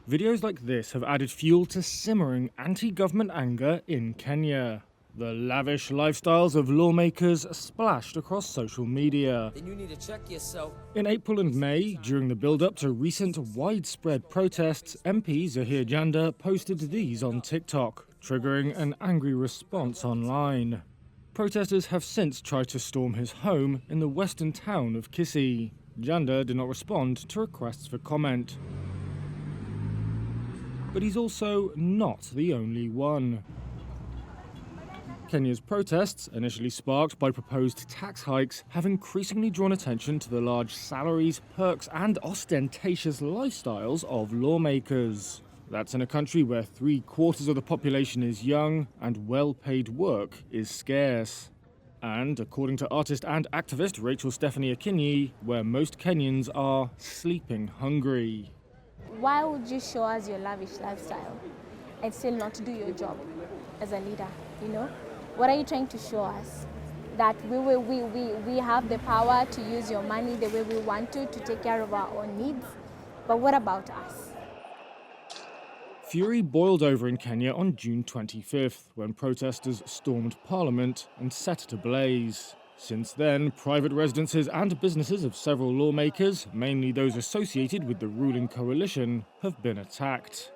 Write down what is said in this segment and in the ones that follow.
Videos like this have added fuel to simmering anti-government anger in Kenya. The lavish lifestyles of lawmakers splashed across social media. Then you need to check yourself. In April and May, during the build-up to recent widespread protests, MP Zahir Janda posted these on TikTok, triggering an angry response online. Protesters have since tried to storm his home in the western town of Kisii. Janda did not respond to requests for comment. But he's also not the only one. Kenya's protests, initially sparked by proposed tax hikes, have increasingly drawn attention to the large salaries, perks and ostentatious lifestyles of lawmakers. That's in a country where 3/4 of the population is young and well-paid work is scarce. And, according to artist and activist Rachel Stephanie Akinyi, where most Kenyans are sleeping hungry. Why would you show us your lavish lifestyle and still not do your job as a leader, you know? What are you trying to show us? That we have the power to use your money the way we want to take care of our own needs? But what about us? Fury boiled over in Kenya on June 25th, when protesters stormed Parliament and set it ablaze. Since then, private residences and businesses of several lawmakers, mainly those associated with the ruling coalition, have been attacked.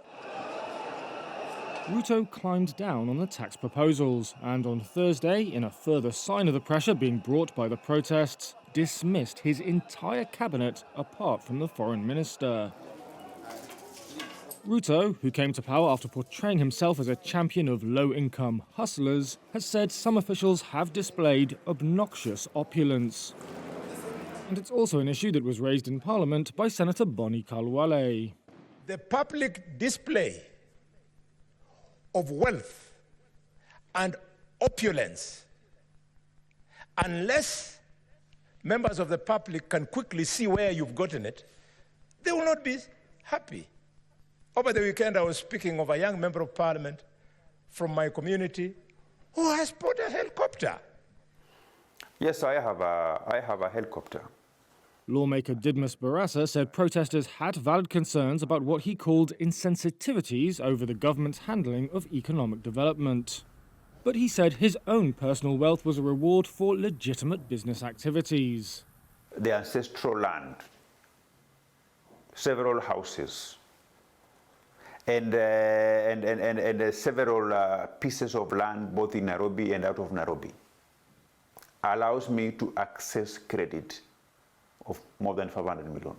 Ruto climbed down on the tax proposals and on Thursday, in a further sign of the pressure being brought by the protests, dismissed his entire cabinet apart from the foreign minister. Ruto, who came to power after portraying himself as a champion of low-income hustlers, has said some officials have displayed obnoxious opulence. And it's also an issue that was raised in Parliament by Senator Bonnie Kalwale. The public display of wealth and opulence, unless members of the public can quickly see where you've gotten it, they will not be happy. Over the weekend, I was speaking of a young member of parliament from my community who has bought a helicopter. Yes, I have a helicopter. Lawmaker Didmus Barasa said protesters had valid concerns about what he called insensitivities over the government's handling of economic development. But he said his own personal wealth was a reward for legitimate business activities. The ancestral land, several houses, and several pieces of land both in Nairobi and out of Nairobi allows me to access credit of more than 500 million.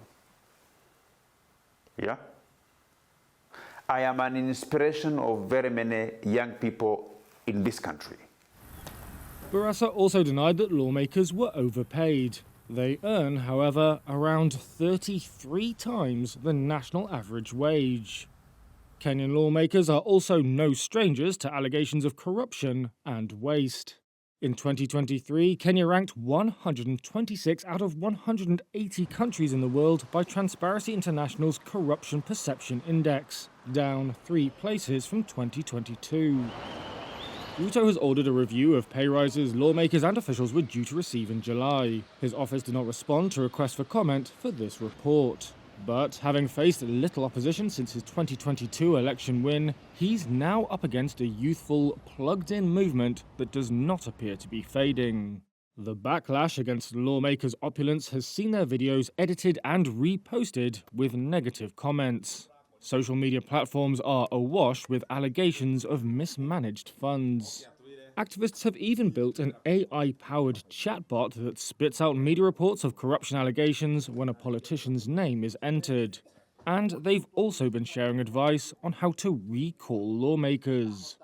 Yeah? I am an inspiration of very many young people in this country. Barasa also denied that lawmakers were overpaid. They earn, however, around 33 times the national average wage. Kenyan lawmakers are also no strangers to allegations of corruption and waste. In 2023, Kenya ranked 126 out of 180 countries in the world by Transparency International's Corruption Perception Index, down 3 places from 2022. Ruto has ordered a review of pay rises lawmakers and officials were due to receive in July. His office did not respond to requests for comment for this report. But having faced little opposition since his 2022 election win, he's now up against a youthful, plugged-in movement that does not appear to be fading. The backlash against lawmakers' opulence has seen their videos edited and reposted with negative comments. Social media platforms are awash with allegations of mismanaged funds. Activists have even built an AI-powered chatbot that spits out media reports of corruption allegations when a politician's name is entered. And they've also been sharing advice on how to recall lawmakers.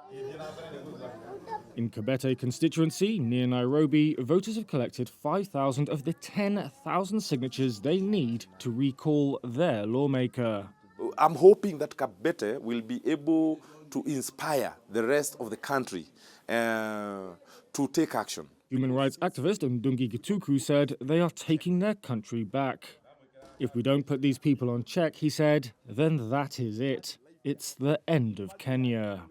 In Kabete constituency, near Nairobi, voters have collected 5,000 of the 10,000 signatures they need to recall their lawmaker. I'm hoping that Kabete will be able to inspire the rest of the country to take action. Human rights activist Ndungi Gituku said they are taking their country back. If we don't put these people on check, he said, then that is it. It's the end of Kenya.